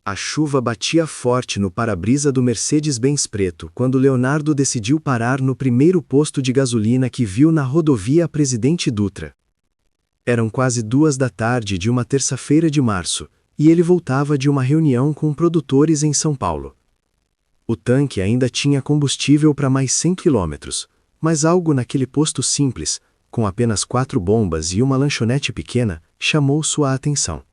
A chuva batia forte no para-brisa do Mercedes-Benz preto quando Leonardo decidiu parar no primeiro posto de gasolina que viu na rodovia Presidente Dutra. Eram quase 2 da tarde de uma terça-feira de março, e ele voltava de uma reunião com produtores em São Paulo. O tanque ainda tinha combustível para mais 100 quilômetros, mas algo naquele posto simples, com apenas 4 bombas e uma lanchonete pequena, chamou sua atenção.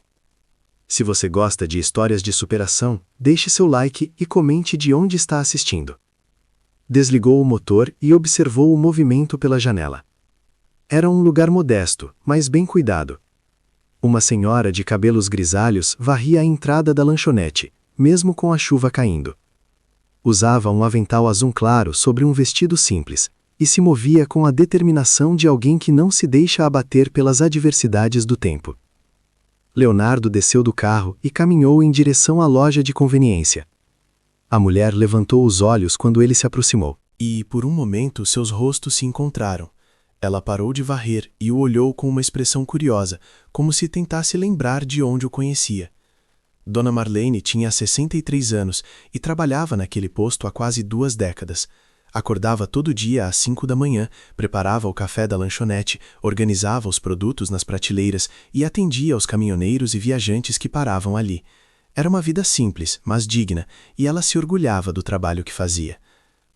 Se você gosta de histórias de superação, deixe seu like e comente de onde está assistindo. Desligou o motor e observou o movimento pela janela. Era um lugar modesto, mas bem cuidado. Uma senhora de cabelos grisalhos varria a entrada da lanchonete, mesmo com a chuva caindo. Usava um avental azul claro sobre um vestido simples, e se movia com a determinação de alguém que não se deixa abater pelas adversidades do tempo. Leonardo desceu do carro e caminhou em direção à loja de conveniência. A mulher levantou os olhos quando ele se aproximou. E, por um momento, seus rostos se encontraram. Ela parou de varrer e o olhou com uma expressão curiosa, como se tentasse lembrar de onde o conhecia. Dona Marlene tinha 63 anos e trabalhava naquele posto há quase 2 décadas. Acordava todo dia às 5 da manhã, preparava o café da lanchonete, organizava os produtos nas prateleiras e atendia aos caminhoneiros e viajantes que paravam ali. Era uma vida simples, mas digna, e ela se orgulhava do trabalho que fazia.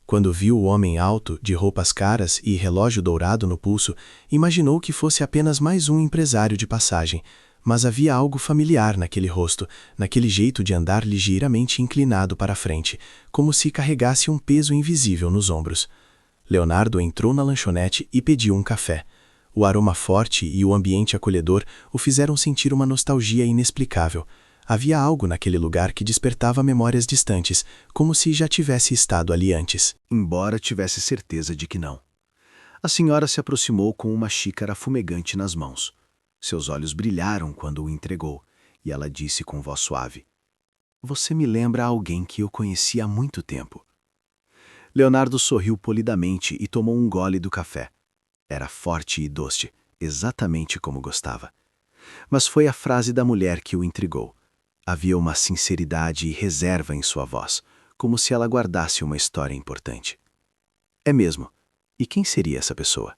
Quando viu o homem alto, de roupas caras e relógio dourado no pulso, imaginou que fosse apenas mais um empresário de passagem, mas havia algo familiar naquele rosto, naquele jeito de andar ligeiramente inclinado para a frente, como se carregasse um peso invisível nos ombros. Leonardo entrou na lanchonete e pediu um café. O aroma forte e o ambiente acolhedor o fizeram sentir uma nostalgia inexplicável. Havia algo naquele lugar que despertava memórias distantes, como se já tivesse estado ali antes. Embora tivesse certeza de que não. A senhora se aproximou com uma xícara fumegante nas mãos. Seus olhos brilharam quando o entregou, e ela disse com voz suave: "Você me lembra alguém que eu conheci há muito tempo." Leonardo sorriu polidamente e tomou um gole do café. Era forte e doce, exatamente como gostava. Mas foi a frase da mulher que o intrigou. Havia uma sinceridade e reserva em sua voz, como se ela guardasse uma história importante. É mesmo. E quem seria essa pessoa?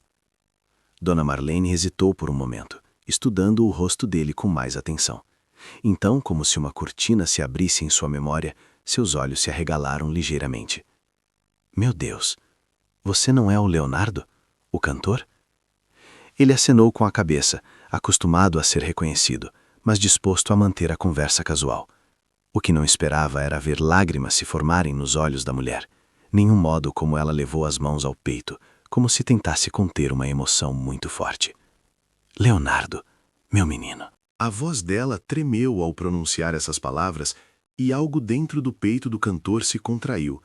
Dona Marlene hesitou por um momento, estudando o rosto dele com mais atenção. Então, como se uma cortina se abrisse em sua memória, seus olhos se arregalaram ligeiramente. "Meu Deus, você não é o Leonardo, o cantor?" Ele acenou com a cabeça, acostumado a ser reconhecido, mas disposto a manter a conversa casual. O que não esperava era ver lágrimas se formarem nos olhos da mulher, nenhum modo como ela levou as mãos ao peito, como se tentasse conter uma emoção muito forte. "Leonardo, meu menino." A voz dela tremeu ao pronunciar essas palavras e algo dentro do peito do cantor se contraiu.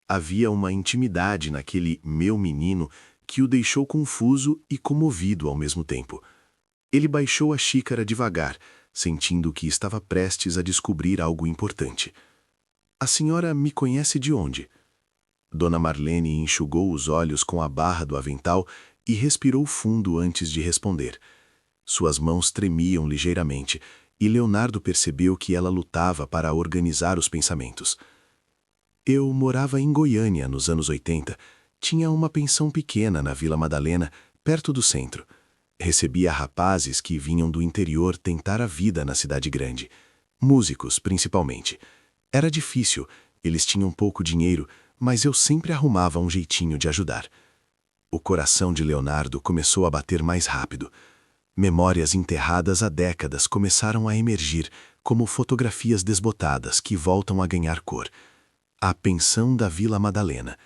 Havia uma intimidade naquele "meu menino" que o deixou confuso e comovido ao mesmo tempo. Ele baixou a xícara devagar, sentindo que estava prestes a descobrir algo importante. "A senhora me conhece de onde?" Dona Marlene enxugou os olhos com a barra do avental e respirou fundo antes de responder. Suas mãos tremiam ligeiramente, e Leonardo percebeu que ela lutava para organizar os pensamentos. "Eu morava em Goiânia nos anos 80. Tinha uma pensão pequena na Vila Madalena, perto do centro. Recebia rapazes que vinham do interior tentar a vida na cidade grande. Músicos, principalmente. Era difícil, eles tinham pouco dinheiro, mas eu sempre arrumava um jeitinho de ajudar." O coração de Leonardo começou a bater mais rápido. Memórias enterradas há décadas começaram a emergir, como fotografias desbotadas que voltam a ganhar cor. A pensão da Vila Madalena,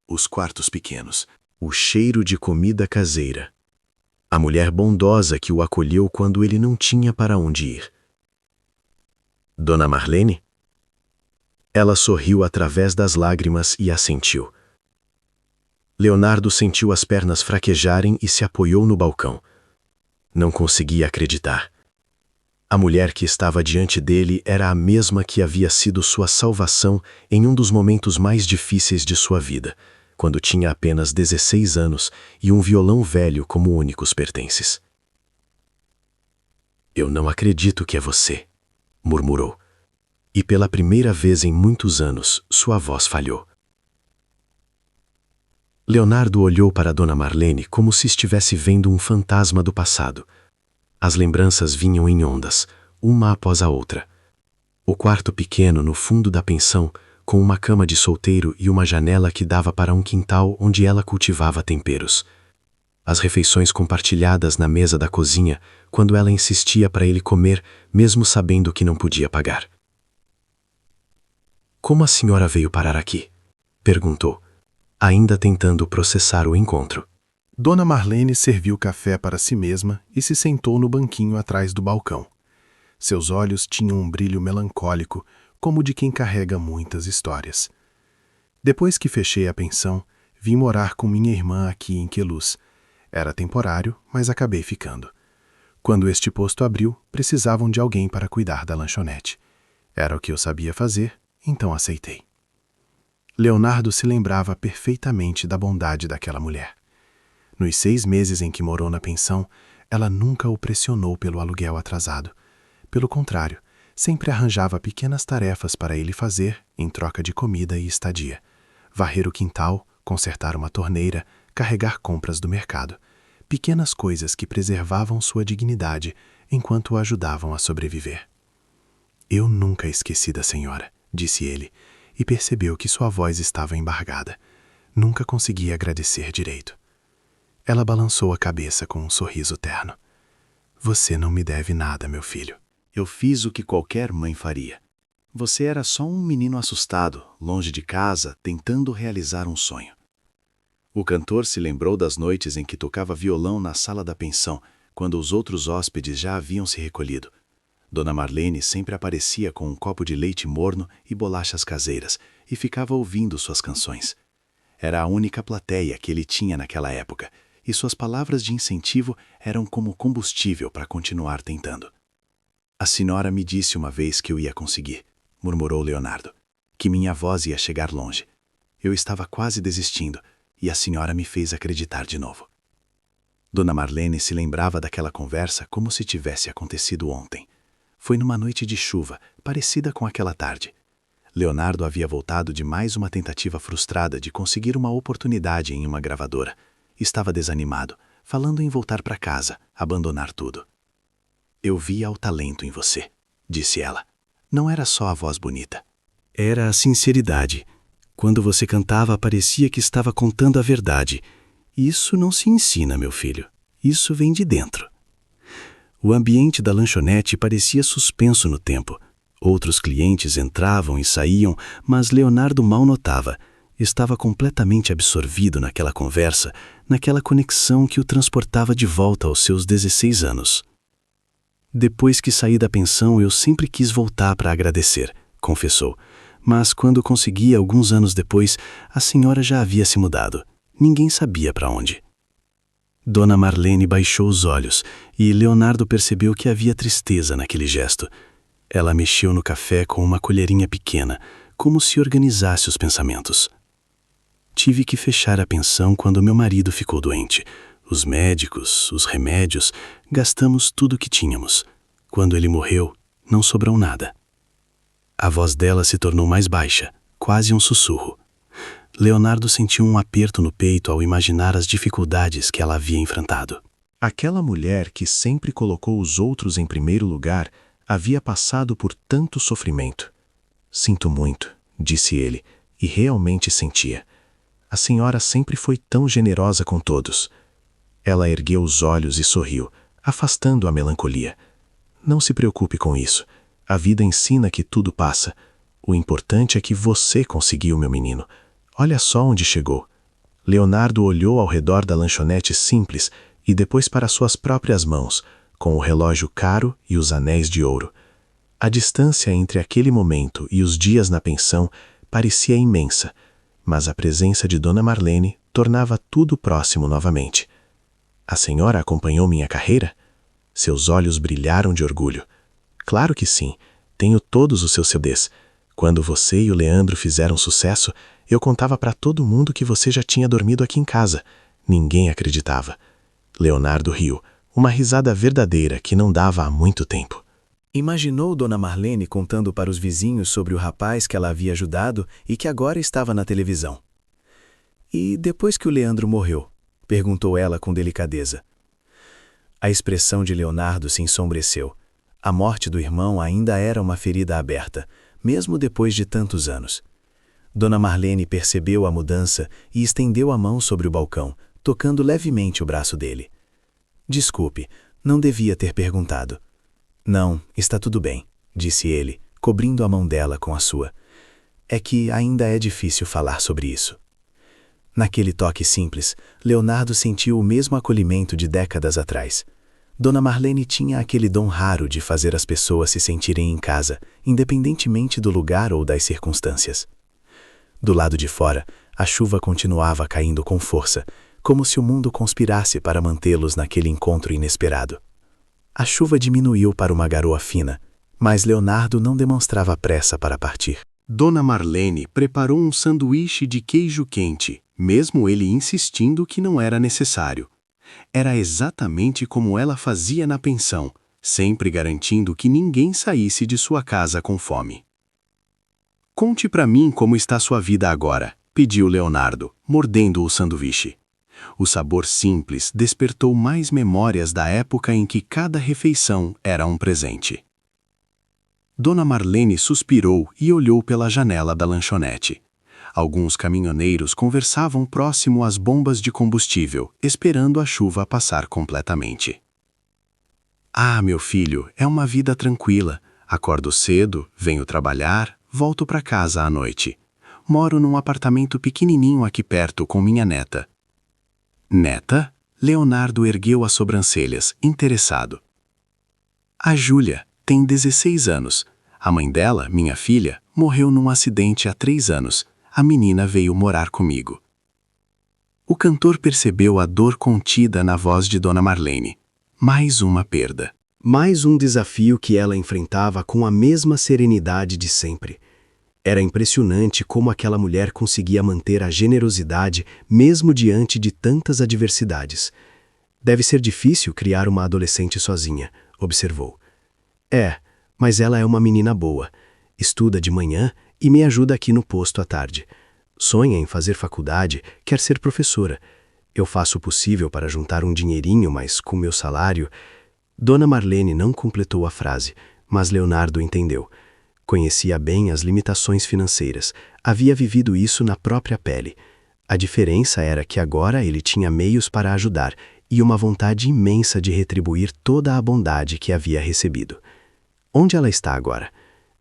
os quartos pequenos, o cheiro de comida caseira, a mulher bondosa que o acolheu quando ele não tinha para onde ir. Dona Marlene? Ela sorriu através das lágrimas e assentiu. Leonardo sentiu as pernas fraquejarem e se apoiou no balcão. Não conseguia acreditar. A mulher que estava diante dele era a mesma que havia sido sua salvação em um dos momentos mais difíceis de sua vida, quando tinha apenas 16 anos e um violão velho como únicos pertences. "Eu não acredito que é você", murmurou. E pela primeira vez em muitos anos, sua voz falhou. Leonardo olhou para Dona Marlene como se estivesse vendo um fantasma do passado. As lembranças vinham em ondas, uma após a outra. O quarto pequeno no fundo da pensão, com uma cama de solteiro e uma janela que dava para um quintal onde ela cultivava temperos. As refeições compartilhadas na mesa da cozinha, quando ela insistia para ele comer, mesmo sabendo que não podia pagar. "Como a senhora veio parar aqui?" perguntou, ainda tentando processar o encontro. Dona Marlene serviu café para si mesma e se sentou no banquinho atrás do balcão. Seus olhos tinham um brilho melancólico, como de quem carrega muitas histórias. "Depois que fechei a pensão, vim morar com minha irmã aqui em Queluz. Era temporário, mas acabei ficando. Quando este posto abriu, precisavam de alguém para cuidar da lanchonete. Era o que eu sabia fazer, então aceitei." Leonardo se lembrava perfeitamente da bondade daquela mulher. Nos 6 meses em que morou na pensão, ela nunca o pressionou pelo aluguel atrasado. Pelo contrário, sempre arranjava pequenas tarefas para ele fazer em troca de comida e estadia. Varrer o quintal, consertar uma torneira, carregar compras do mercado. Pequenas coisas que preservavam sua dignidade enquanto o ajudavam a sobreviver. "Eu nunca esqueci da senhora", disse ele, e percebeu que sua voz estava embargada. Nunca conseguia agradecer direito. Ela balançou a cabeça com um sorriso terno. "Você não me deve nada, meu filho." Eu fiz o que qualquer mãe faria. Você era só um menino assustado, longe de casa, tentando realizar um sonho. O cantor se lembrou das noites em que tocava violão na sala da pensão, quando os outros hóspedes já haviam se recolhido. Dona Marlene sempre aparecia com um copo de leite morno e bolachas caseiras e ficava ouvindo suas canções. Era a única plateia que ele tinha naquela época, e suas palavras de incentivo eram como combustível para continuar tentando. "A senhora me disse uma vez que eu ia conseguir", murmurou Leonardo, "que minha voz ia chegar longe. Eu estava quase desistindo, e a senhora me fez acreditar de novo." Dona Marlene se lembrava daquela conversa como se tivesse acontecido ontem. Foi numa noite de chuva, parecida com aquela tarde. Leonardo havia voltado de mais uma tentativa frustrada de conseguir uma oportunidade em uma gravadora. Estava desanimado, falando em voltar para casa, abandonar tudo. "Eu via o talento em você", disse ela. "Não era só a voz bonita. Era a sinceridade. Quando você cantava, parecia que estava contando a verdade. Isso não se ensina, meu filho. Isso vem de dentro." O ambiente da lanchonete parecia suspenso no tempo. Outros clientes entravam e saíam, mas Leonardo mal notava. Estava completamente absorvido naquela conversa, naquela conexão que o transportava de volta aos seus 16 anos. "Depois que saí da pensão, eu sempre quis voltar para agradecer", confessou. Mas quando consegui, alguns anos depois, a senhora já havia se mudado. Ninguém sabia para onde. Dona Marlene baixou os olhos e Leonardo percebeu que havia tristeza naquele gesto. Ela mexeu no café com uma colherinha pequena, como se organizasse os pensamentos. "Tive que fechar a pensão quando meu marido ficou doente. Os médicos, os remédios, gastamos tudo o que tínhamos. Quando ele morreu, não sobrou nada." A voz dela se tornou mais baixa, quase um sussurro. Leonardo sentiu um aperto no peito ao imaginar as dificuldades que ela havia enfrentado. Aquela mulher que sempre colocou os outros em primeiro lugar havia passado por tanto sofrimento. "Sinto muito", disse ele, e realmente sentia. A senhora sempre foi tão generosa com todos. Ela ergueu os olhos e sorriu, afastando a melancolia. "Não se preocupe com isso. A vida ensina que tudo passa. O importante é que você conseguiu, meu menino. Olha só onde chegou." Leonardo olhou ao redor da lanchonete simples e depois para suas próprias mãos, com o relógio caro e os anéis de ouro. A distância entre aquele momento e os dias na pensão parecia imensa, mas a presença de Dona Marlene tornava tudo próximo novamente. "A senhora acompanhou minha carreira?" Seus olhos brilharam de orgulho. "Claro que sim. Tenho todos os seus CDs. Quando você e o Leandro fizeram sucesso, eu contava para todo mundo que você já tinha dormido aqui em casa. Ninguém acreditava." Leonardo riu, uma risada verdadeira que não dava há muito tempo. Imaginou Dona Marlene contando para os vizinhos sobre o rapaz que ela havia ajudado e que agora estava na televisão. E depois que o Leandro morreu? Perguntou ela com delicadeza. A expressão de Leonardo se ensombreceu. A morte do irmão ainda era uma ferida aberta, mesmo depois de tantos anos. Dona Marlene percebeu a mudança e estendeu a mão sobre o balcão, tocando levemente o braço dele. Desculpe, não devia ter perguntado. Não, está tudo bem, disse ele, cobrindo a mão dela com a sua. É que ainda é difícil falar sobre isso. Naquele toque simples, Leonardo sentiu o mesmo acolhimento de décadas atrás. Dona Marlene tinha aquele dom raro de fazer as pessoas se sentirem em casa, independentemente do lugar ou das circunstâncias. Do lado de fora, a chuva continuava caindo com força, como se o mundo conspirasse para mantê-los naquele encontro inesperado. A chuva diminuiu para uma garoa fina, mas Leonardo não demonstrava pressa para partir. Dona Marlene preparou um sanduíche de queijo quente, mesmo ele insistindo que não era necessário. Era exatamente como ela fazia na pensão, sempre garantindo que ninguém saísse de sua casa com fome. Conte para mim como está sua vida agora, pediu Leonardo, mordendo o sanduíche. O sabor simples despertou mais memórias da época em que cada refeição era um presente. Dona Marlene suspirou e olhou pela janela da lanchonete. Alguns caminhoneiros conversavam próximo às bombas de combustível, esperando a chuva passar completamente. Ah, meu filho, é uma vida tranquila. Acordo cedo, venho trabalhar, volto para casa à noite. Moro num apartamento pequenininho aqui perto com minha neta. Neta? Leonardo ergueu as sobrancelhas, interessado. A Júlia tem 16 anos. A mãe dela, minha filha, morreu num acidente há 3 anos. A menina veio morar comigo. O cantor percebeu a dor contida na voz de Dona Marlene. Mais uma perda. Mais um desafio que ela enfrentava com a mesma serenidade de sempre. Era impressionante como aquela mulher conseguia manter a generosidade mesmo diante de tantas adversidades. Deve ser difícil criar uma adolescente sozinha, observou. É, mas ela é uma menina boa. Estuda de manhã e me ajuda aqui no posto à tarde. Sonha em fazer faculdade, quer ser professora. Eu faço o possível para juntar um dinheirinho, mas com meu salário... Dona Marlene não completou a frase, mas Leonardo entendeu. Conhecia bem as limitações financeiras, havia vivido isso na própria pele. A diferença era que agora ele tinha meios para ajudar e uma vontade imensa de retribuir toda a bondade que havia recebido. Onde ela está agora?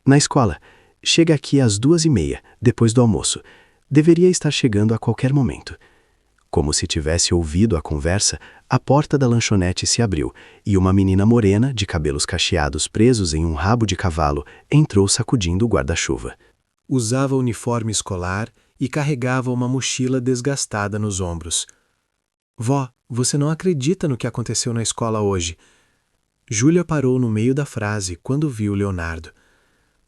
Na escola. Chega aqui às 2h30, depois do almoço. Deveria estar chegando a qualquer momento. Como se tivesse ouvido a conversa, a porta da lanchonete se abriu e uma menina morena, de cabelos cacheados presos em um rabo de cavalo, entrou sacudindo o guarda-chuva. Usava uniforme escolar e carregava uma mochila desgastada nos ombros. Vó, você não acredita no que aconteceu na escola hoje. Júlia parou no meio da frase quando viu Leonardo.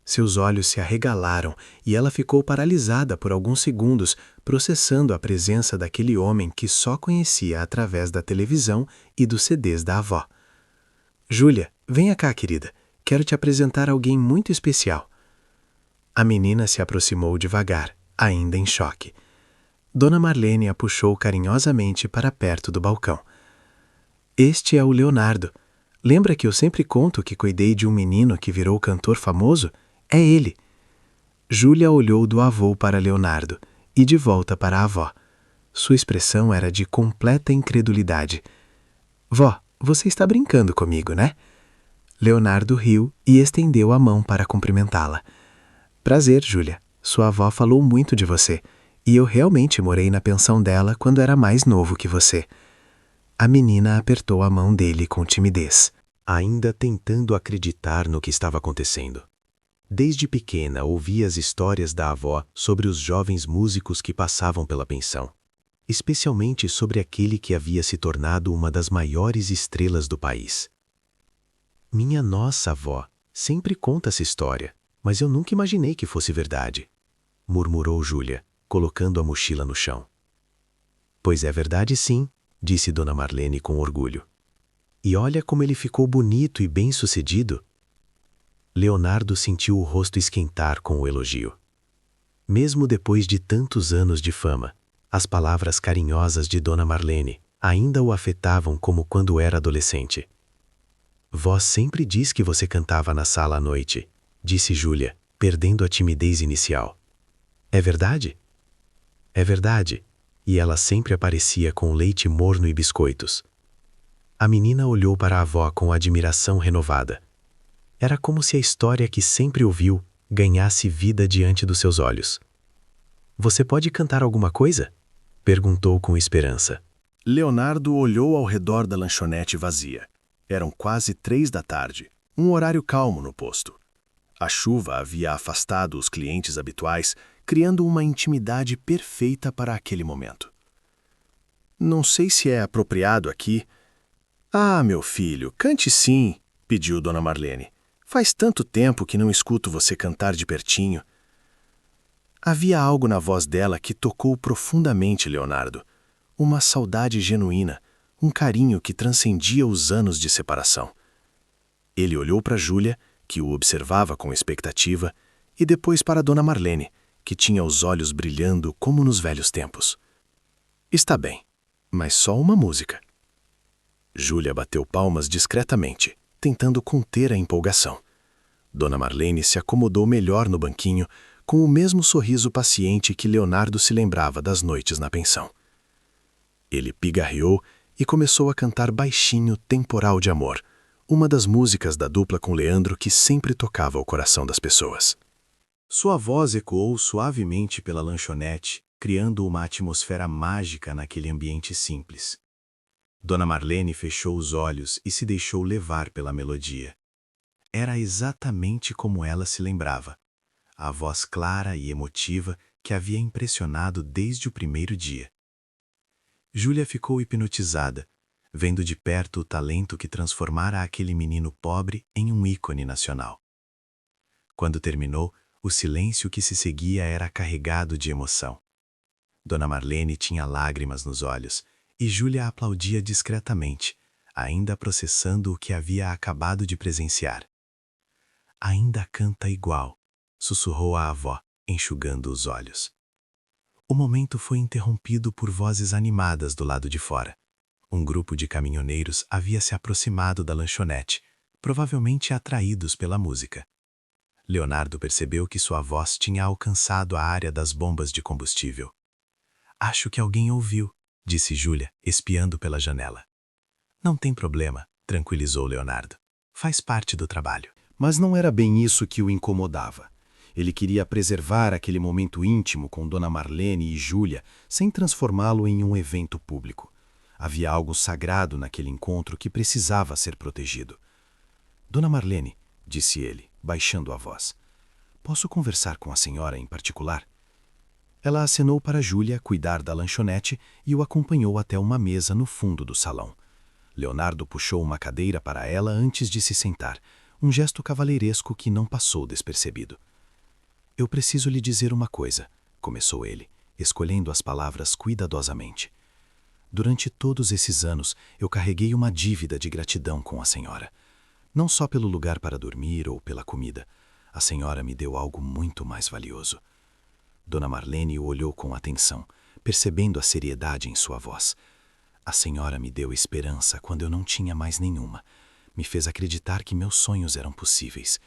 Seus olhos se arregalaram e ela ficou paralisada por alguns segundos, processando a presença daquele homem que só conhecia através da televisão e dos CDs da avó. Júlia, venha cá, querida. Quero te apresentar alguém muito especial. A menina se aproximou devagar, ainda em choque. Dona Marlene a puxou carinhosamente para perto do balcão. Este é o Leonardo. Lembra que eu sempre conto que cuidei de um menino que virou cantor famoso? É ele. Júlia olhou do avô para Leonardo e de volta para a avó. Sua expressão era de completa incredulidade. Vó, você está brincando comigo, né? Leonardo riu e estendeu a mão para cumprimentá-la. Prazer, Júlia. Sua avó falou muito de você e eu realmente morei na pensão dela quando era mais novo que você. A menina apertou a mão dele com timidez, ainda tentando acreditar no que estava acontecendo. Desde pequena ouvia as histórias da avó sobre os jovens músicos que passavam pela pensão, especialmente sobre aquele que havia se tornado uma das maiores estrelas do país. Minha nossa avó sempre conta essa história, mas eu nunca imaginei que fosse verdade, murmurou Júlia, colocando a mochila no chão. Pois é verdade sim, disse Dona Marlene com orgulho. E olha como ele ficou bonito e bem-sucedido. Leonardo sentiu o rosto esquentar com o elogio. Mesmo depois de tantos anos de fama, as palavras carinhosas de Dona Marlene ainda o afetavam como quando era adolescente. Vó sempre diz que você cantava na sala à noite, disse Júlia, perdendo a timidez inicial. É verdade? É verdade, e ela sempre aparecia com leite morno e biscoitos. A menina olhou para a avó com admiração renovada. Era como se a história que sempre ouviu ganhasse vida diante dos seus olhos. Você pode cantar alguma coisa? Perguntou com esperança. Leonardo olhou ao redor da lanchonete vazia. Eram quase 3 da tarde, um horário calmo no posto. A chuva havia afastado os clientes habituais, criando uma intimidade perfeita para aquele momento. Não sei se é apropriado aqui. Ah, meu filho, cante sim, pediu Dona Marlene. Faz tanto tempo que não escuto você cantar de pertinho. Havia algo na voz dela que tocou profundamente Leonardo. Uma saudade genuína, um carinho que transcendia os anos de separação. Ele olhou para Júlia, que o observava com expectativa, e depois para Dona Marlene, que tinha os olhos brilhando como nos velhos tempos. Está bem, mas só uma música. Júlia bateu palmas discretamente, tentando conter a empolgação. Dona Marlene se acomodou melhor no banquinho, com o mesmo sorriso paciente que Leonardo se lembrava das noites na pensão. Ele pigarreou e começou a cantar baixinho Temporal de Amor, uma das músicas da dupla com Leandro que sempre tocava o coração das pessoas. Sua voz ecoou suavemente pela lanchonete, criando uma atmosfera mágica naquele ambiente simples. Dona Marlene fechou os olhos e se deixou levar pela melodia. Era exatamente como ela se lembrava, a voz clara e emotiva que havia impressionado desde o primeiro dia. Júlia ficou hipnotizada, vendo de perto o talento que transformara aquele menino pobre em um ícone nacional. Quando terminou, o silêncio que se seguia era carregado de emoção. Dona Marlene tinha lágrimas nos olhos e Júlia aplaudia discretamente, ainda processando o que havia acabado de presenciar. Ainda canta igual, sussurrou a avó, enxugando os olhos. O momento foi interrompido por vozes animadas do lado de fora. Um grupo de caminhoneiros havia se aproximado da lanchonete, provavelmente atraídos pela música. Leonardo percebeu que sua voz tinha alcançado a área das bombas de combustível. Acho que alguém ouviu, disse Júlia, espiando pela janela. Não tem problema, tranquilizou Leonardo. Faz parte do trabalho. Mas não era bem isso que o incomodava. Ele queria preservar aquele momento íntimo com Dona Marlene e Júlia, sem transformá-lo em um evento público. Havia algo sagrado naquele encontro que precisava ser protegido. Dona Marlene, disse ele, baixando a voz, posso conversar com a senhora em particular? Ela acenou para Júlia cuidar da lanchonete e o acompanhou até uma mesa no fundo do salão. Leonardo puxou uma cadeira para ela antes de se sentar, um gesto cavalheiresco que não passou despercebido. Eu preciso lhe dizer uma coisa, começou ele, escolhendo as palavras cuidadosamente. Durante todos esses anos, eu carreguei uma dívida de gratidão com a senhora. Não só pelo lugar para dormir ou pela comida. A senhora me deu algo muito mais valioso. Dona Marlene o olhou com atenção, percebendo a seriedade em sua voz. A senhora me deu esperança quando eu não tinha mais nenhuma. Me fez acreditar que meus sonhos eram possíveis.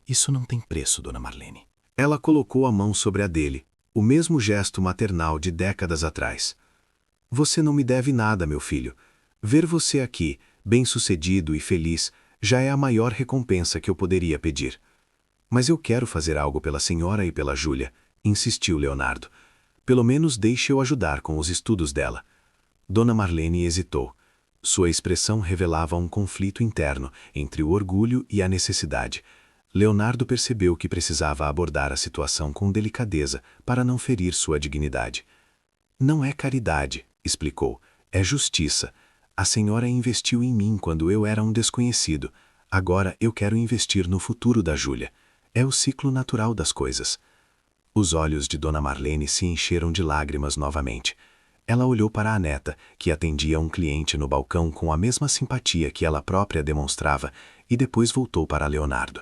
Isso não tem preço, Dona Marlene. Ela colocou a mão sobre a dele, o mesmo gesto maternal de décadas atrás. Você não me deve nada, meu filho. Ver você aqui, bem-sucedido e feliz, já é a maior recompensa que eu poderia pedir. Mas eu quero fazer algo pela senhora e pela Júlia, insistiu Leonardo. Pelo menos deixe eu ajudar com os estudos dela. Dona Marlene hesitou. Sua expressão revelava um conflito interno entre o orgulho e a necessidade. Leonardo percebeu que precisava abordar a situação com delicadeza para não ferir sua dignidade. Não é caridade, explicou, é justiça. A senhora investiu em mim quando eu era um desconhecido. Agora eu quero investir no futuro da Júlia. É o ciclo natural das coisas. Os olhos de Dona Marlene se encheram de lágrimas novamente. Ela olhou para a neta, que atendia um cliente no balcão com a mesma simpatia que ela própria demonstrava, e depois voltou para Leonardo.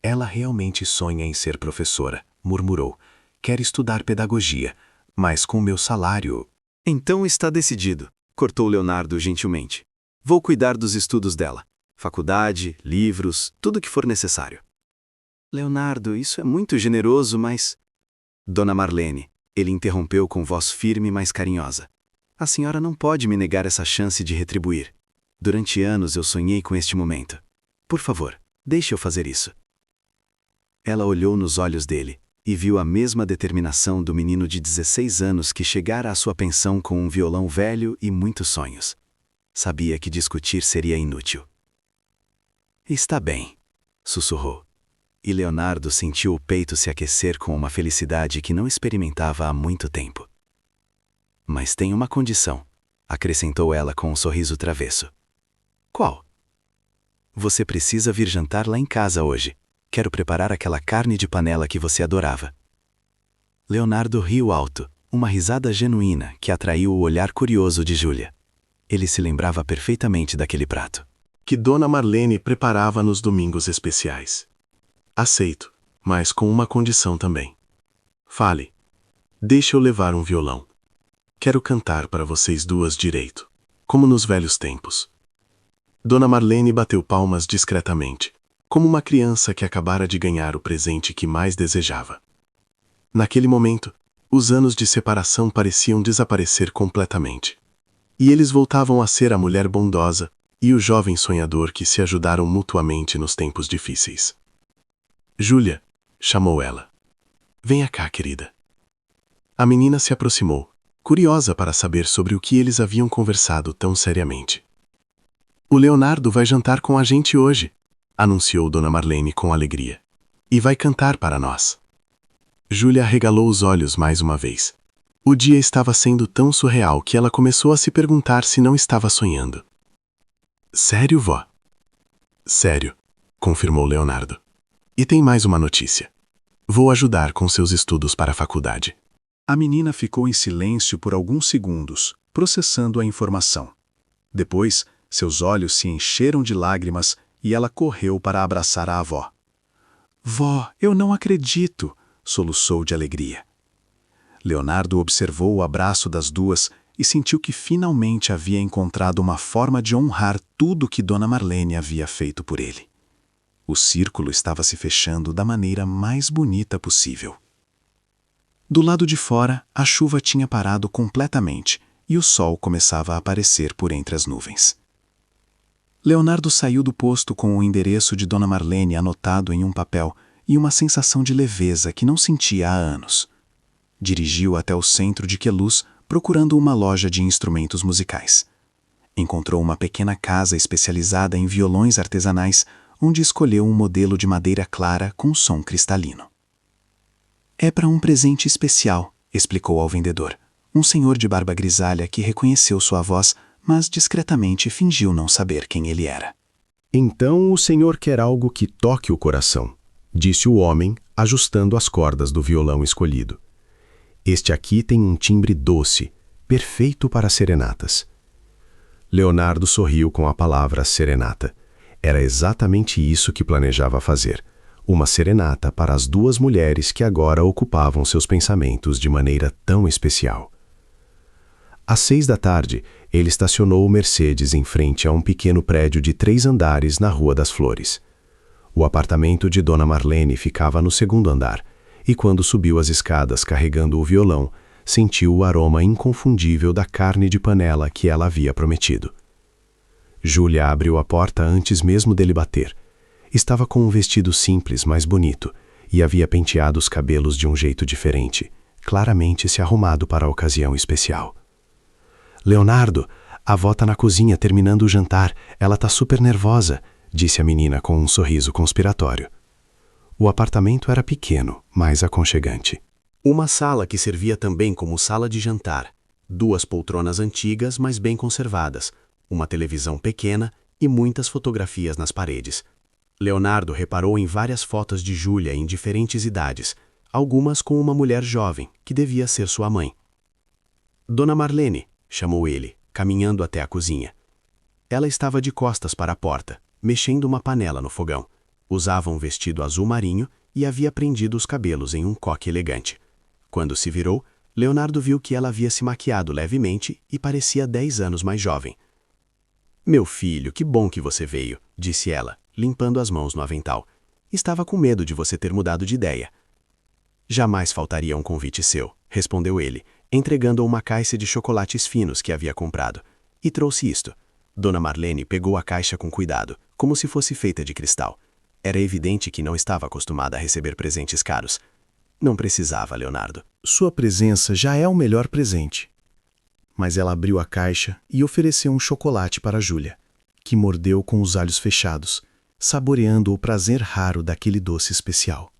Ela realmente sonha em ser professora, murmurou. Quer estudar pedagogia, mas com meu salário... Então está decidido, cortou Leonardo gentilmente. Vou cuidar dos estudos dela. Faculdade, livros, tudo o que for necessário. Leonardo, isso é muito generoso, mas... Dona Marlene, ele interrompeu com voz firme, mas carinhosa. A senhora não pode me negar essa chance de retribuir. Durante anos eu sonhei com este momento. Por favor, deixe eu fazer isso. Ela olhou nos olhos dele e viu a mesma determinação do menino de 16 anos que chegara à sua pensão com um violão velho e muitos sonhos. Sabia que discutir seria inútil. Está bem, sussurrou. E Leonardo sentiu o peito se aquecer com uma felicidade que não experimentava há muito tempo. Mas tem uma condição, acrescentou ela com um sorriso travesso. Qual? Você precisa vir jantar lá em casa hoje. Quero preparar aquela carne de panela que você adorava. Leonardo riu alto, uma risada genuína que atraiu o olhar curioso de Júlia. Ele se lembrava perfeitamente daquele prato. Que Dona Marlene preparava nos domingos especiais. Aceito, mas com uma condição também. Fale. Deixe eu levar um violão. Quero cantar para vocês duas direito, como nos velhos tempos. Dona Marlene bateu palmas discretamente, como uma criança que acabara de ganhar o presente que mais desejava. Naquele momento, os anos de separação pareciam desaparecer completamente. E eles voltavam a ser a mulher bondosa e o jovem sonhador que se ajudaram mutuamente nos tempos difíceis. Júlia, chamou ela. Venha cá, querida. A menina se aproximou, curiosa para saber sobre o que eles haviam conversado tão seriamente. O Leonardo vai jantar com a gente hoje, anunciou Dona Marlene com alegria. E vai cantar para nós. Júlia arregalou os olhos mais uma vez. O dia estava sendo tão surreal que ela começou a se perguntar se não estava sonhando. Sério, vó? Sério, confirmou Leonardo. E tem mais uma notícia. Vou ajudar com seus estudos para a faculdade. A menina ficou em silêncio por alguns segundos, processando a informação. Depois, seus olhos se encheram de lágrimas e ela correu para abraçar a avó. Vó, eu não acredito, soluçou de alegria. Leonardo observou o abraço das duas e sentiu que finalmente havia encontrado uma forma de honrar tudo que Dona Marlene havia feito por ele. O círculo estava se fechando da maneira mais bonita possível. Do lado de fora, a chuva tinha parado completamente e o sol começava a aparecer por entre as nuvens. Leonardo saiu do posto com o endereço de Dona Marlene anotado em um papel e uma sensação de leveza que não sentia há anos. Dirigiu até o centro de Queluz procurando uma loja de instrumentos musicais. Encontrou uma pequena casa especializada em violões artesanais, onde escolheu um modelo de madeira clara com som cristalino. É para um presente especial, explicou ao vendedor, um senhor de barba grisalha que reconheceu sua voz, mas discretamente fingiu não saber quem ele era. Então o senhor quer algo que toque o coração, disse o homem, ajustando as cordas do violão escolhido. Este aqui tem um timbre doce, perfeito para serenatas. Leonardo sorriu com a palavra serenata. Era exatamente isso que planejava fazer, uma serenata para as duas mulheres que agora ocupavam seus pensamentos de maneira tão especial. Às 6 da tarde, ele estacionou o Mercedes em frente a um pequeno prédio de 3 andares na Rua das Flores. O apartamento de Dona Marlene ficava no 2º andar, e quando subiu as escadas carregando o violão, sentiu o aroma inconfundível da carne de panela que ela havia prometido. Júlia abriu a porta antes mesmo dele bater. Estava com um vestido simples, mas bonito, e havia penteado os cabelos de um jeito diferente, claramente se arrumado para a ocasião especial. Leonardo, a avó tá na cozinha terminando o jantar, ela tá super nervosa, disse a menina com um sorriso conspiratório. O apartamento era pequeno, mas aconchegante. Uma sala que servia também como sala de jantar, 2 poltronas antigas, mas bem conservadas, uma televisão pequena e muitas fotografias nas paredes. Leonardo reparou em várias fotos de Júlia em diferentes idades, algumas com uma mulher jovem, que devia ser sua mãe. Dona Marlene, chamou ele, caminhando até a cozinha. Ela estava de costas para a porta, mexendo uma panela no fogão. Usava um vestido azul marinho e havia prendido os cabelos em um coque elegante. Quando se virou, Leonardo viu que ela havia se maquiado levemente e parecia 10 anos mais jovem. "Meu filho, que bom que você veio", disse ela, limpando as mãos no avental. "Estava com medo de você ter mudado de ideia." "Jamais faltaria um convite seu", respondeu ele, entregando uma caixa de chocolates finos que havia comprado. "E trouxe isto." Dona Marlene pegou a caixa com cuidado, como se fosse feita de cristal. Era evidente que não estava acostumada a receber presentes caros. Não precisava, Leonardo. Sua presença já é o melhor presente. Mas ela abriu a caixa e ofereceu um chocolate para Júlia, que mordeu com os olhos fechados, saboreando o prazer raro daquele doce especial.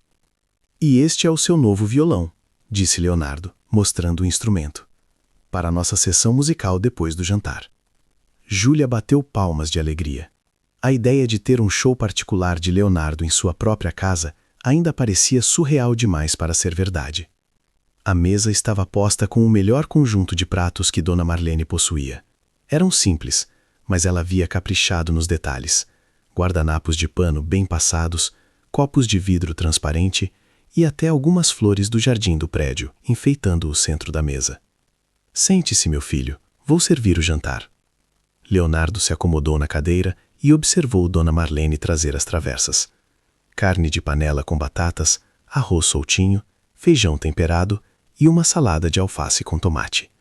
"E este é o seu novo violão", disse Leonardo, mostrando o instrumento, "para a nossa sessão musical depois do jantar." Júlia bateu palmas de alegria. A ideia de ter um show particular de Leonardo em sua própria casa ainda parecia surreal demais para ser verdade. A mesa estava posta com o melhor conjunto de pratos que Dona Marlene possuía. Eram simples, mas ela havia caprichado nos detalhes. Guardanapos de pano bem passados, copos de vidro transparente e até algumas flores do jardim do prédio, enfeitando o centro da mesa. "Sente-se, meu filho, vou servir o jantar." Leonardo se acomodou na cadeira e observou Dona Marlene trazer as travessas. Carne de panela com batatas, arroz soltinho, feijão temperado e uma salada de alface com tomate.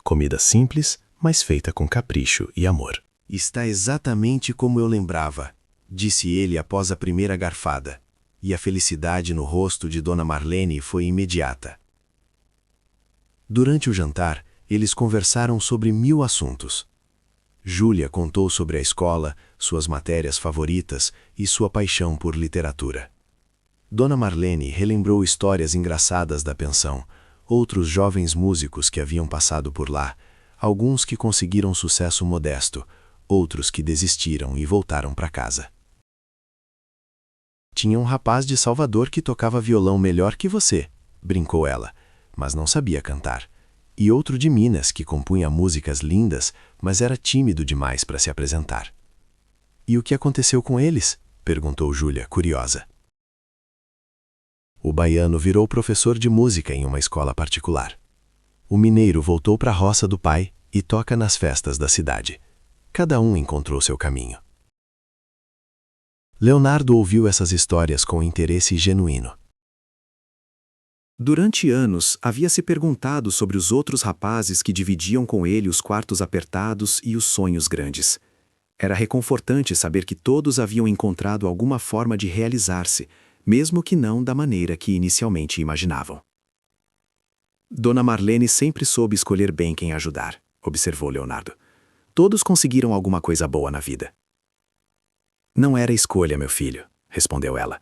Comida simples, mas feita com capricho e amor. "Está exatamente como eu lembrava", disse ele após a primeira garfada, e a felicidade no rosto de Dona Marlene foi imediata. Durante o jantar, eles conversaram sobre 1000 assuntos. Júlia contou sobre a escola, suas matérias favoritas e sua paixão por literatura. Dona Marlene relembrou histórias engraçadas da pensão, outros jovens músicos que haviam passado por lá, alguns que conseguiram sucesso modesto, outros que desistiram e voltaram para casa. "Tinha um rapaz de Salvador que tocava violão melhor que você", brincou ela, "mas não sabia cantar. E outro de Minas que compunha músicas lindas, mas era tímido demais para se apresentar." "E o que aconteceu com eles?", perguntou Júlia, curiosa. "O baiano virou professor de música em uma escola particular. O mineiro voltou para a roça do pai e toca nas festas da cidade. Cada um encontrou seu caminho." Leonardo ouviu essas histórias com interesse genuíno. Durante anos, havia se perguntado sobre os outros rapazes que dividiam com ele os quartos apertados e os sonhos grandes. Era reconfortante saber que todos haviam encontrado alguma forma de realizar-se, mesmo que não da maneira que inicialmente imaginavam. "Dona Marlene sempre soube escolher bem quem ajudar", observou Leonardo. "Todos conseguiram alguma coisa boa na vida." "Não era escolha, meu filho", respondeu ela.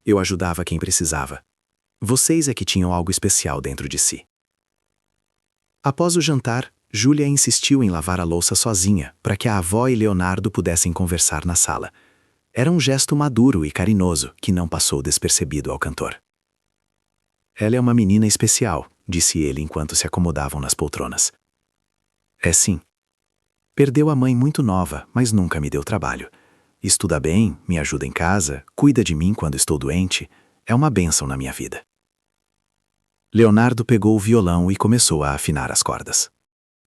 "Eu ajudava quem precisava. Vocês é que tinham algo especial dentro de si." Após o jantar, Júlia insistiu em lavar a louça sozinha, para que a avó e Leonardo pudessem conversar na sala. Era um gesto maduro e carinhoso que não passou despercebido ao cantor. "Ela é uma menina especial", disse ele enquanto se acomodavam nas poltronas. "É sim. Perdeu a mãe muito nova, mas nunca me deu trabalho. Estuda bem, me ajuda em casa, cuida de mim quando estou doente. É uma bênção na minha vida." Leonardo pegou o violão e começou a afinar as cordas.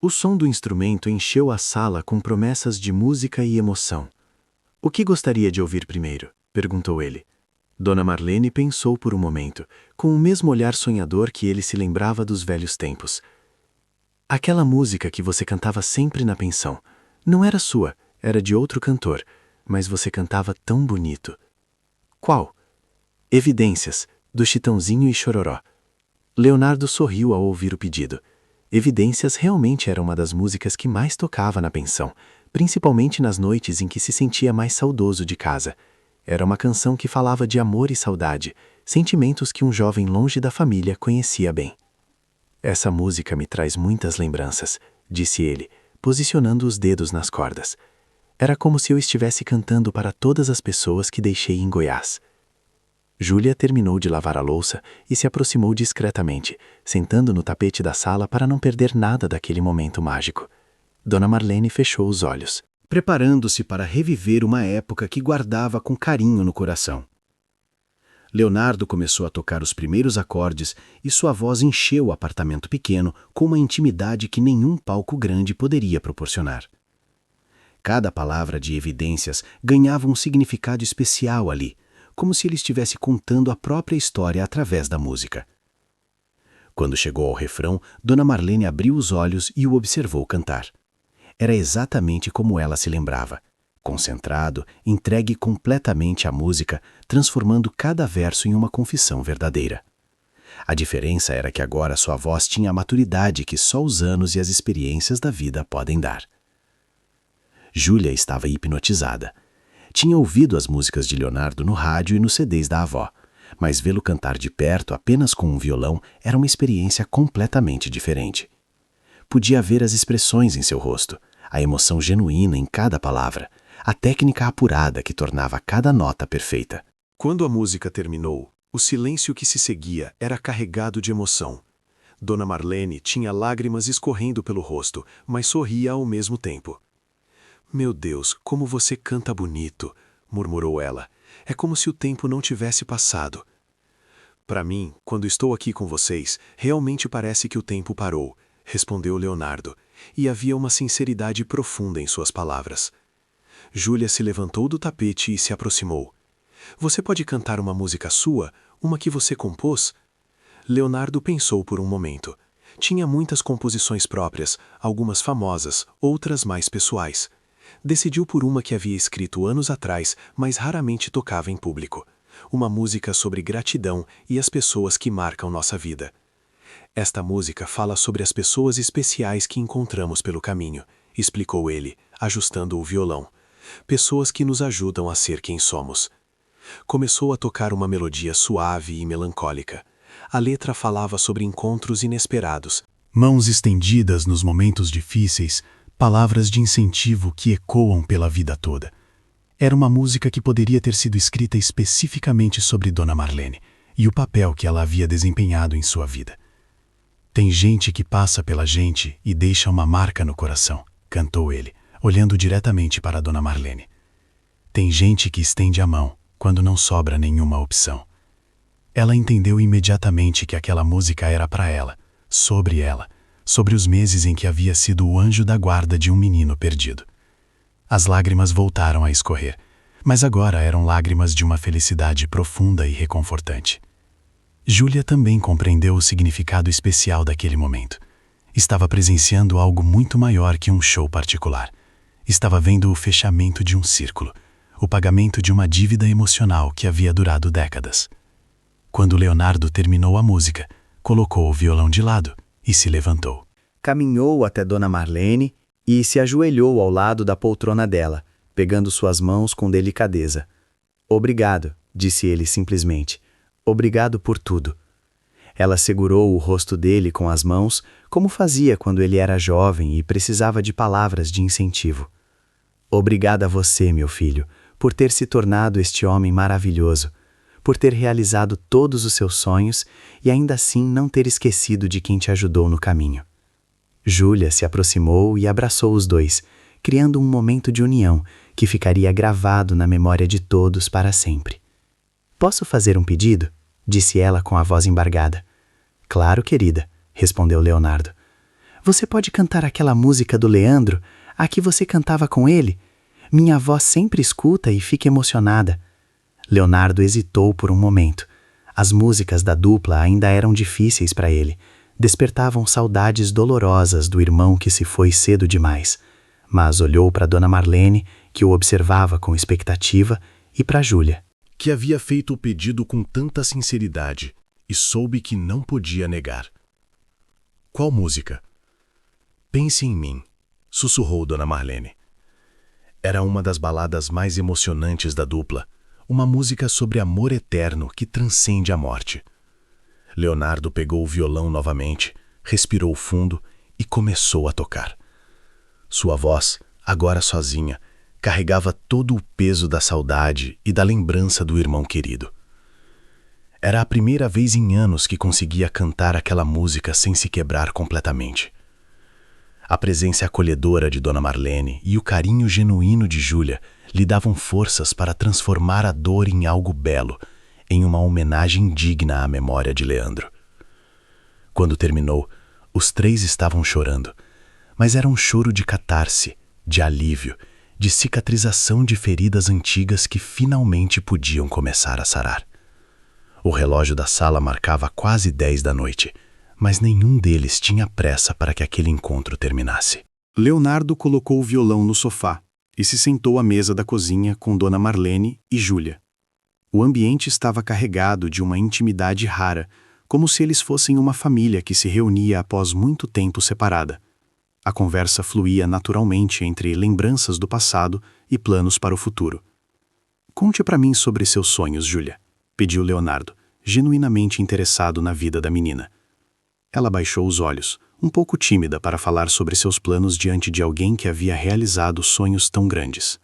O som do instrumento encheu a sala com promessas de música e emoção. "O que gostaria de ouvir primeiro?", perguntou ele. Dona Marlene pensou por um momento, com o mesmo olhar sonhador que ele se lembrava dos velhos tempos. "Aquela música que você cantava sempre na pensão. Não era sua, era de outro cantor, mas você cantava tão bonito." "Qual?" "Evidências, do Chitãozinho e Chororó." Leonardo sorriu ao ouvir o pedido. Evidências realmente era uma das músicas que mais tocava na pensão, principalmente nas noites em que se sentia mais saudoso de casa. Era uma canção que falava de amor e saudade, sentimentos que um jovem longe da família conhecia bem. "Essa música me traz muitas lembranças", disse ele, posicionando os dedos nas cordas. "Era como se eu estivesse cantando para todas as pessoas que deixei em Goiás." Júlia terminou de lavar a louça e se aproximou discretamente, sentando no tapete da sala para não perder nada daquele momento mágico. Dona Marlene fechou os olhos, preparando-se para reviver uma época que guardava com carinho no coração. Leonardo começou a tocar os primeiros acordes e sua voz encheu o apartamento pequeno com uma intimidade que nenhum palco grande poderia proporcionar. Cada palavra de evidências ganhava um significado especial ali, como se ele estivesse contando a própria história através da música. Quando chegou ao refrão, Dona Marlene abriu os olhos e o observou cantar. Era exatamente como ela se lembrava, concentrado, entregue completamente à música, transformando cada verso em uma confissão verdadeira. A diferença era que agora sua voz tinha a maturidade que só os anos e as experiências da vida podem dar. Júlia estava hipnotizada. Tinha ouvido as músicas de Leonardo no rádio e nos CDs da avó, mas vê-lo cantar de perto apenas com um violão era uma experiência completamente diferente. Podia ver as expressões em seu rosto, a emoção genuína em cada palavra, a técnica apurada que tornava cada nota perfeita. Quando a música terminou, o silêncio que se seguia era carregado de emoção. Dona Marlene tinha lágrimas escorrendo pelo rosto, mas sorria ao mesmo tempo. "Meu Deus, como você canta bonito", murmurou ela. "É como se o tempo não tivesse passado." "Para mim, quando estou aqui com vocês, realmente parece que o tempo parou", respondeu Leonardo, e havia uma sinceridade profunda em suas palavras. Júlia se levantou do tapete e se aproximou. "Você pode cantar uma música sua, uma que você compôs?" Leonardo pensou por um momento. Tinha muitas composições próprias, algumas famosas, outras mais pessoais. Decidiu por uma que havia escrito anos atrás, mas raramente tocava em público. Uma música sobre gratidão e as pessoas que marcam nossa vida. "Esta música fala sobre as pessoas especiais que encontramos pelo caminho", explicou ele, ajustando o violão. "Pessoas que nos ajudam a ser quem somos." Começou a tocar uma melodia suave e melancólica. A letra falava sobre encontros inesperados. Mãos estendidas nos momentos difíceis, palavras de incentivo que ecoam pela vida toda. Era uma música que poderia ter sido escrita especificamente sobre Dona Marlene e o papel que ela havia desempenhado em sua vida. "Tem gente que passa pela gente e deixa uma marca no coração", cantou ele, olhando diretamente para Dona Marlene. "Tem gente que estende a mão quando não sobra nenhuma opção." Ela entendeu imediatamente que aquela música era para ela, sobre os meses em que havia sido o anjo da guarda de um menino perdido. As lágrimas voltaram a escorrer, mas agora eram lágrimas de uma felicidade profunda e reconfortante. Júlia também compreendeu o significado especial daquele momento. Estava presenciando algo muito maior que um show particular. Estava vendo o fechamento de um círculo, o pagamento de uma dívida emocional que havia durado décadas. Quando Leonardo terminou a música, colocou o violão de lado e se levantou. Caminhou até Dona Marlene e se ajoelhou ao lado da poltrona dela, pegando suas mãos com delicadeza. "Obrigado", disse ele simplesmente. "Obrigado por tudo." Ela segurou o rosto dele com as mãos, como fazia quando ele era jovem e precisava de palavras de incentivo. "Obrigada a você, meu filho, por ter se tornado este homem maravilhoso, por ter realizado todos os seus sonhos e ainda assim não ter esquecido de quem te ajudou no caminho." Júlia se aproximou e abraçou os dois, criando um momento de união que ficaria gravado na memória de todos para sempre. "Posso fazer um pedido?", disse ela com a voz embargada. "Claro, querida", respondeu Leonardo. "Você pode cantar aquela música do Leandro, a que você cantava com ele? Minha avó sempre escuta e fica emocionada." Leonardo hesitou por um momento. As músicas da dupla ainda eram difíceis para ele. Despertavam saudades dolorosas do irmão que se foi cedo demais. Mas olhou para Dona Marlene, que o observava com expectativa, e para Júlia, que havia feito o pedido com tanta sinceridade e soube que não podia negar. "Qual música?" "Pense em mim", sussurrou Dona Marlene. Era uma das baladas mais emocionantes da dupla, uma música sobre amor eterno que transcende a morte. Leonardo pegou o violão novamente, respirou fundo e começou a tocar. Sua voz, agora sozinha, carregava todo o peso da saudade e da lembrança do irmão querido. Era a primeira vez em anos que conseguia cantar aquela música sem se quebrar completamente. A presença acolhedora de Dona Marlene e o carinho genuíno de Júlia lhe davam forças para transformar a dor em algo belo, em uma homenagem digna à memória de Leandro. Quando terminou, os três estavam chorando, mas era um choro de catarse, de alívio, de cicatrização de feridas antigas que finalmente podiam começar a sarar. O relógio da sala marcava quase 10 da noite, mas nenhum deles tinha pressa para que aquele encontro terminasse. Leonardo colocou o violão no sofá e se sentou à mesa da cozinha com Dona Marlene e Júlia. O ambiente estava carregado de uma intimidade rara, como se eles fossem uma família que se reunia após muito tempo separada. A conversa fluía naturalmente entre lembranças do passado e planos para o futuro. "Conte para mim sobre seus sonhos, Júlia", pediu Leonardo, genuinamente interessado na vida da menina. Ela baixou os olhos, um pouco tímida para falar sobre seus planos diante de alguém que havia realizado sonhos tão grandes.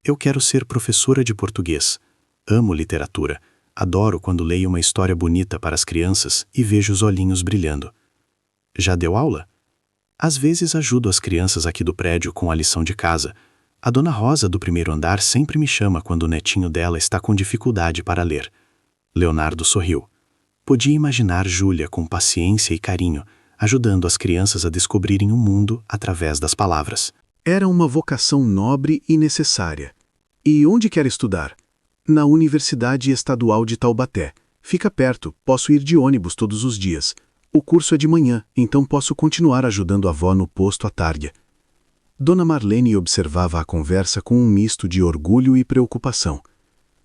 "Eu quero ser professora de português. Amo literatura. Adoro quando leio uma história bonita para as crianças e vejo os olhinhos brilhando." "Já deu aula?" "Às vezes ajudo as crianças aqui do prédio com a lição de casa. A Dona Rosa do primeiro andar sempre me chama quando o netinho dela está com dificuldade para ler." Leonardo sorriu. Podia imaginar Júlia com paciência e carinho, ajudando as crianças a descobrirem o mundo através das palavras. Era uma vocação nobre e necessária. "E onde quer estudar?" "Na Universidade Estadual de Taubaté. Fica perto, posso ir de ônibus todos os dias. O curso é de manhã, então posso continuar ajudando a avó no posto à tarde." Dona Marlene observava a conversa com um misto de orgulho e preocupação.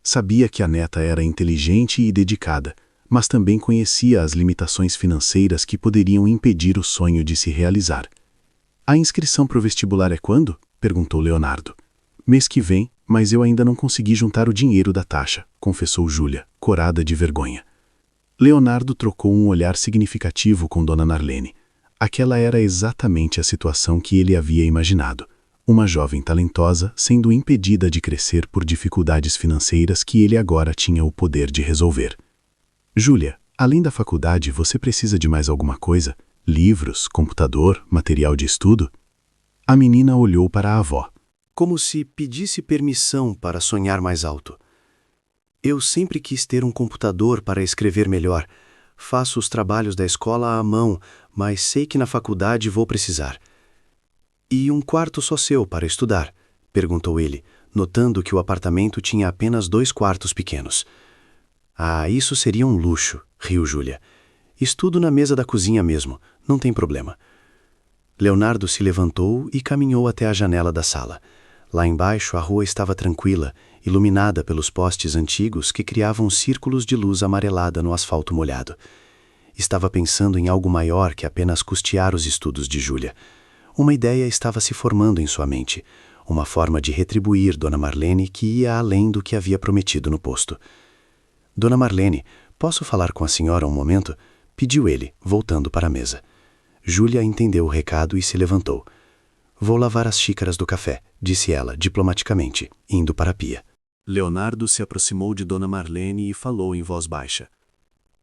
Sabia que a neta era inteligente e dedicada, mas também conhecia as limitações financeiras que poderiam impedir o sonho de se realizar. "A inscrição para o vestibular é quando?" perguntou Leonardo. "Mês que vem, mas eu ainda não consegui juntar o dinheiro da taxa", confessou Júlia, corada de vergonha. Leonardo trocou um olhar significativo com Dona Marlene. Aquela era exatamente a situação que ele havia imaginado. Uma jovem talentosa sendo impedida de crescer por dificuldades financeiras que ele agora tinha o poder de resolver. "Júlia, além da faculdade, você precisa de mais alguma coisa? Livros, computador, material de estudo?" A menina olhou para a avó. Como se pedisse permissão para sonhar mais alto. "Eu sempre quis ter um computador para escrever melhor. Faço os trabalhos da escola à mão, mas sei que na faculdade vou precisar." "E um quarto só seu para estudar?" perguntou ele, notando que o apartamento tinha apenas 2 quartos pequenos. "Ah, isso seria um luxo", riu Júlia. "Estudo na mesa da cozinha mesmo, não tem problema." Leonardo se levantou e caminhou até a janela da sala. Lá embaixo a rua estava tranquila, iluminada pelos postes antigos que criavam círculos de luz amarelada no asfalto molhado. Estava pensando em algo maior que apenas custear os estudos de Júlia. Uma ideia estava se formando em sua mente, uma forma de retribuir Dona Marlene que ia além do que havia prometido no posto. "Dona Marlene, posso falar com a senhora um momento?" pediu ele, voltando para a mesa. Júlia entendeu o recado e se levantou. "Vou lavar as xícaras do café", disse ela, diplomaticamente, indo para a pia. Leonardo se aproximou de Dona Marlene e falou em voz baixa.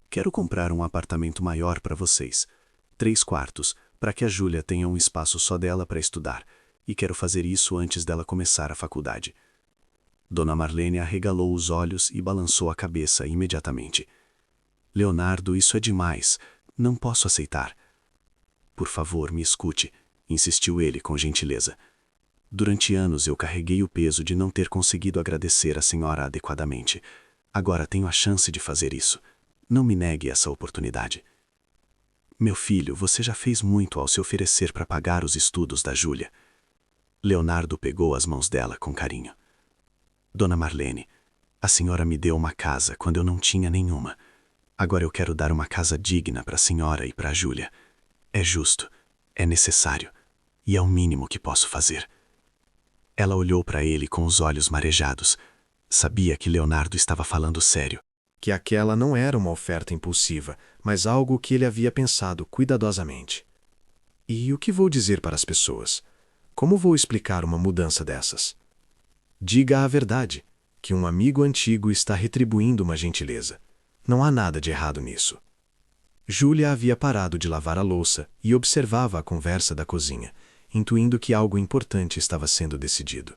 "Quero comprar um apartamento maior para vocês. 3 quartos, para que a Júlia tenha um espaço só dela para estudar, e quero fazer isso antes dela começar a faculdade." Dona Marlene arregalou os olhos e balançou a cabeça imediatamente. "Leonardo, isso é demais. Não posso aceitar." "Por favor, me escute", insistiu ele com gentileza. "Durante anos eu carreguei o peso de não ter conseguido agradecer a senhora adequadamente. Agora tenho a chance de fazer isso. Não me negue essa oportunidade." "Meu filho, você já fez muito ao se oferecer para pagar os estudos da Júlia." Leonardo pegou as mãos dela com carinho. "Dona Marlene, a senhora me deu uma casa quando eu não tinha nenhuma. Agora eu quero dar uma casa digna para a senhora e para a Júlia. É justo, é necessário, e é o mínimo que posso fazer." Ela olhou para ele com os olhos marejados. Sabia que Leonardo estava falando sério. Que aquela não era uma oferta impulsiva, mas algo que ele havia pensado cuidadosamente. "E o que vou dizer para as pessoas? Como vou explicar uma mudança dessas?" "Diga a verdade, que um amigo antigo está retribuindo uma gentileza. Não há nada de errado nisso." Júlia havia parado de lavar a louça e observava a conversa da cozinha, intuindo que algo importante estava sendo decidido.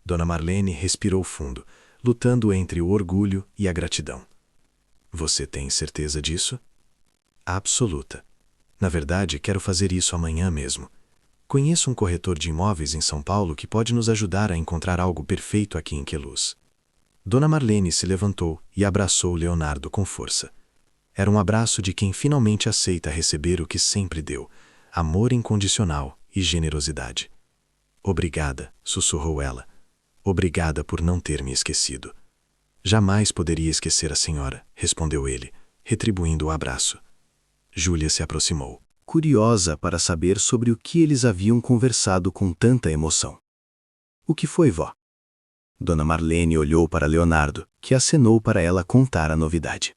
Dona Marlene respirou fundo, lutando entre o orgulho e a gratidão. Você tem certeza disso? Absoluta. Na verdade, quero fazer isso amanhã mesmo. Conheço um corretor de imóveis em São Paulo que pode nos ajudar a encontrar algo perfeito aqui em Queluz. Dona Marlene se levantou e abraçou Leonardo com força. Era um abraço de quem finalmente aceita receber o que sempre deu, amor incondicional e generosidade. Obrigada, sussurrou ela. Obrigada por não ter me esquecido. Jamais poderia esquecer a senhora, respondeu ele, retribuindo o abraço. Júlia se aproximou, curiosa para saber sobre o que eles haviam conversado com tanta emoção. O que foi, vó? Dona Marlene olhou para Leonardo, que acenou para ela contar a novidade.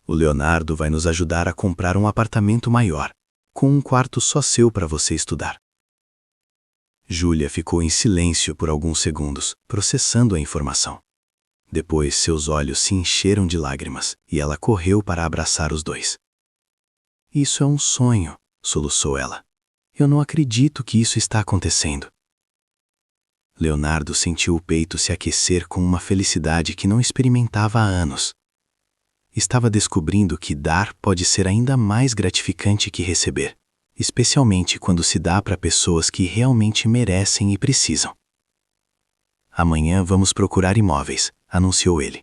O Leonardo vai nos ajudar a comprar um apartamento maior, com um quarto só seu para você estudar. Júlia ficou em silêncio por alguns segundos, processando a informação. Depois seus olhos se encheram de lágrimas e ela correu para abraçar os dois. Isso é um sonho, soluçou ela. Eu não acredito que isso está acontecendo. Leonardo sentiu o peito se aquecer com uma felicidade que não experimentava há anos. Estava descobrindo que dar pode ser ainda mais gratificante que receber, especialmente quando se dá para pessoas que realmente merecem e precisam. Amanhã vamos procurar imóveis, anunciou ele.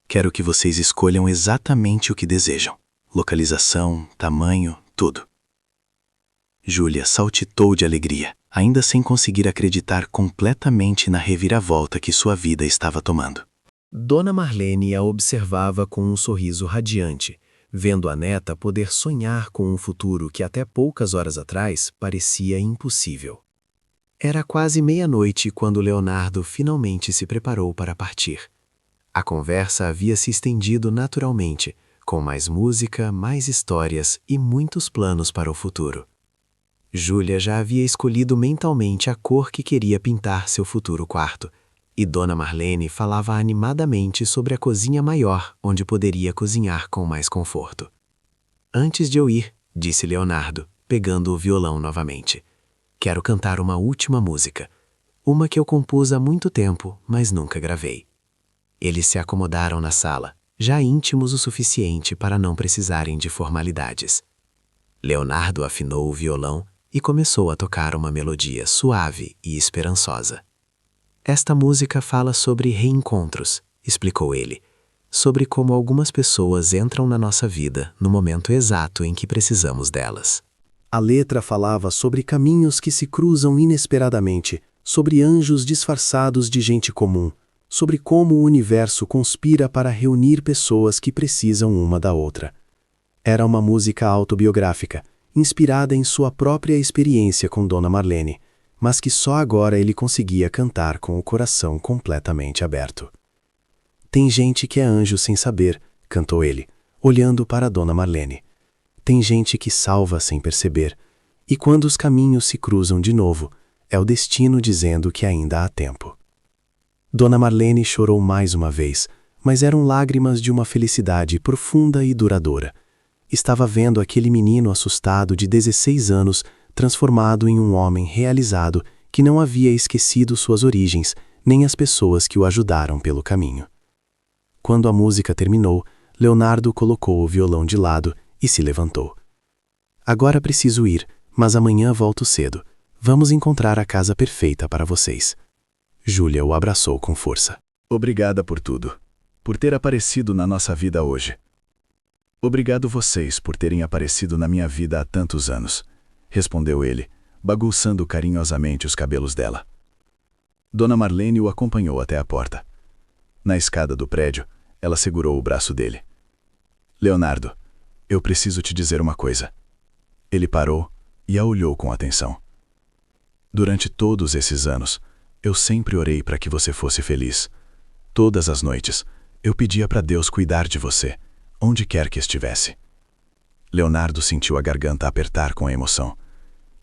Quero que vocês escolham exatamente o que desejam. Localização, tamanho, tudo. Júlia saltitou de alegria, ainda sem conseguir acreditar completamente na reviravolta que sua vida estava tomando. Dona Marlene a observava com um sorriso radiante, vendo a neta poder sonhar com um futuro que até poucas horas atrás parecia impossível. Era quase meia-noite quando Leonardo finalmente se preparou para partir. A conversa havia se estendido naturalmente, com mais música, mais histórias e muitos planos para o futuro. Júlia já havia escolhido mentalmente a cor que queria pintar seu futuro quarto, e Dona Marlene falava animadamente sobre a cozinha maior, onde poderia cozinhar com mais conforto. Antes de eu ir, disse Leonardo, pegando o violão novamente. Quero cantar uma última música, uma que eu compus há muito tempo, mas nunca gravei. Eles se acomodaram na sala, já íntimos o suficiente para não precisarem de formalidades. Leonardo afinou o violão e começou a tocar uma melodia suave e esperançosa. Esta música fala sobre reencontros, explicou ele, sobre como algumas pessoas entram na nossa vida no momento exato em que precisamos delas. A letra falava sobre caminhos que se cruzam inesperadamente, sobre anjos disfarçados de gente comum, sobre como o universo conspira para reunir pessoas que precisam uma da outra. Era uma música autobiográfica, inspirada em sua própria experiência com Dona Marlene, mas que só agora ele conseguia cantar com o coração completamente aberto. Tem gente que é anjo sem saber, cantou ele, olhando para Dona Marlene. Tem gente que salva sem perceber, e quando os caminhos se cruzam de novo, é o destino dizendo que ainda há tempo. Dona Marlene chorou mais uma vez, mas eram lágrimas de uma felicidade profunda e duradoura. Estava vendo aquele menino assustado de 16 anos transformado em um homem realizado que não havia esquecido suas origens, nem as pessoas que o ajudaram pelo caminho. Quando a música terminou, Leonardo colocou o violão de lado e se levantou. Agora preciso ir, mas amanhã volto cedo. Vamos encontrar a casa perfeita para vocês. Júlia o abraçou com força. Obrigada por tudo, por ter aparecido na nossa vida hoje. Obrigado vocês por terem aparecido na minha vida há tantos anos, respondeu ele, bagunçando carinhosamente os cabelos dela. Dona Marlene o acompanhou até a porta. Na escada do prédio, ela segurou o braço dele. Leonardo, eu preciso te dizer uma coisa. Ele parou e a olhou com atenção. Durante todos esses anos, eu sempre orei para que você fosse feliz. Todas as noites, eu pedia para Deus cuidar de você, onde quer que estivesse. Leonardo sentiu a garganta apertar com a emoção.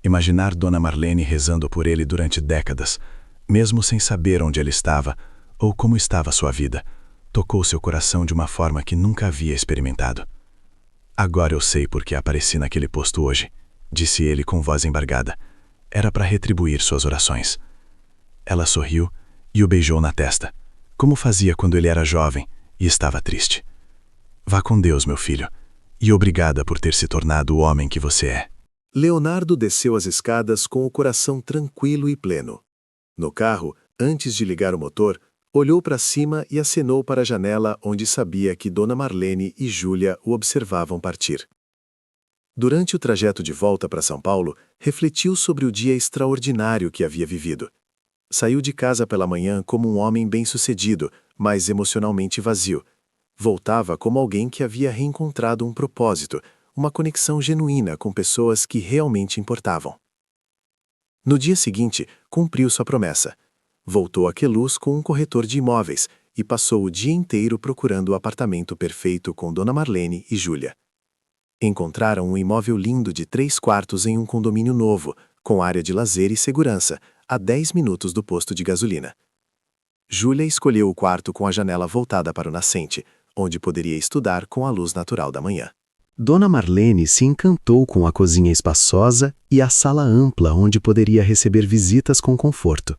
Imaginar Dona Marlene rezando por ele durante décadas, mesmo sem saber onde ele estava ou como estava sua vida, tocou seu coração de uma forma que nunca havia experimentado. Agora eu sei por que apareci naquele posto hoje, disse ele com voz embargada. Era para retribuir suas orações. Ela sorriu e o beijou na testa. como fazia quando ele era jovem e estava triste. Vá com Deus, meu filho, e obrigada por ter se tornado o homem que você é. Leonardo desceu as escadas com o coração tranquilo e pleno. No carro, antes de ligar o motor, olhou para cima e acenou para a janela onde sabia que Dona Marlene e Júlia o observavam partir. Durante o trajeto de volta para São Paulo, refletiu sobre o dia extraordinário que havia vivido. Saiu de casa pela manhã como um homem bem-sucedido, mas emocionalmente vazio. Voltava como alguém que havia reencontrado um propósito, uma conexão genuína com pessoas que realmente importavam. No dia seguinte, cumpriu sua promessa. Voltou a Queluz com um corretor de imóveis e passou o dia inteiro procurando o apartamento perfeito com Dona Marlene e Júlia. Encontraram um imóvel lindo de 3 quartos em um condomínio novo, com área de lazer e segurança, a 10 minutos do posto de gasolina. Júlia escolheu o quarto com a janela voltada para o nascente, onde poderia estudar com a luz natural da manhã. Dona Marlene se encantou com a cozinha espaçosa e a sala ampla onde poderia receber visitas com conforto.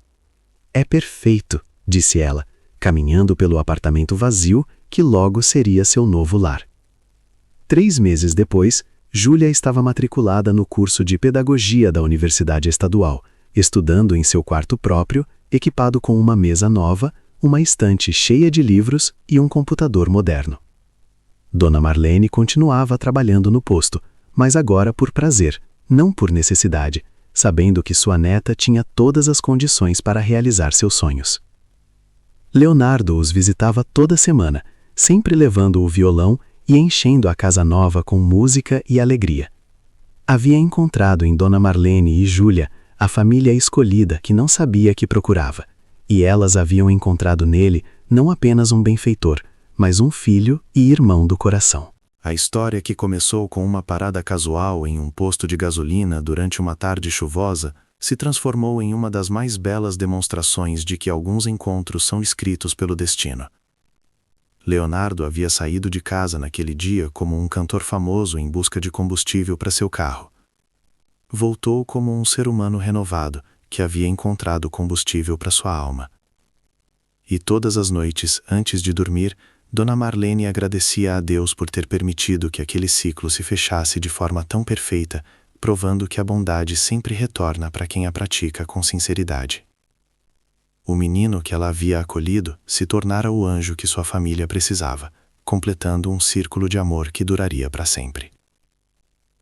É perfeito, disse ela, caminhando pelo apartamento vazio que logo seria seu novo lar. 3 meses depois, Júlia estava matriculada no curso de Pedagogia da Universidade Estadual, estudando em seu quarto próprio, equipado com uma mesa nova, uma estante cheia de livros e um computador moderno. Dona Marlene continuava trabalhando no posto, mas agora por prazer, não por necessidade, sabendo que sua neta tinha todas as condições para realizar seus sonhos. Leonardo os visitava toda semana, sempre levando o violão e enchendo a casa nova com música e alegria. Havia encontrado em Dona Marlene e Júlia a família escolhida que não sabia que procurava, e elas haviam encontrado nele não apenas um benfeitor, mas um filho e irmão do coração. A história, que começou com uma parada casual em um posto de gasolina durante uma tarde chuvosa, se transformou em uma das mais belas demonstrações de que alguns encontros são escritos pelo destino. Leonardo havia saído de casa naquele dia como um cantor famoso em busca de combustível para seu carro. Voltou como um ser humano renovado que havia encontrado combustível para sua alma. E todas as noites, antes de dormir, Dona Marlene agradecia a Deus por ter permitido que aquele ciclo se fechasse de forma tão perfeita, provando que a bondade sempre retorna para quem a pratica com sinceridade. O menino que ela havia acolhido se tornara o anjo que sua família precisava, completando um círculo de amor que duraria para sempre.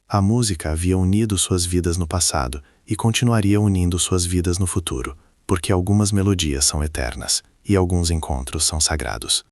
A música havia unido suas vidas no passado e continuaria unindo suas vidas no futuro, porque algumas melodias são eternas e alguns encontros são sagrados.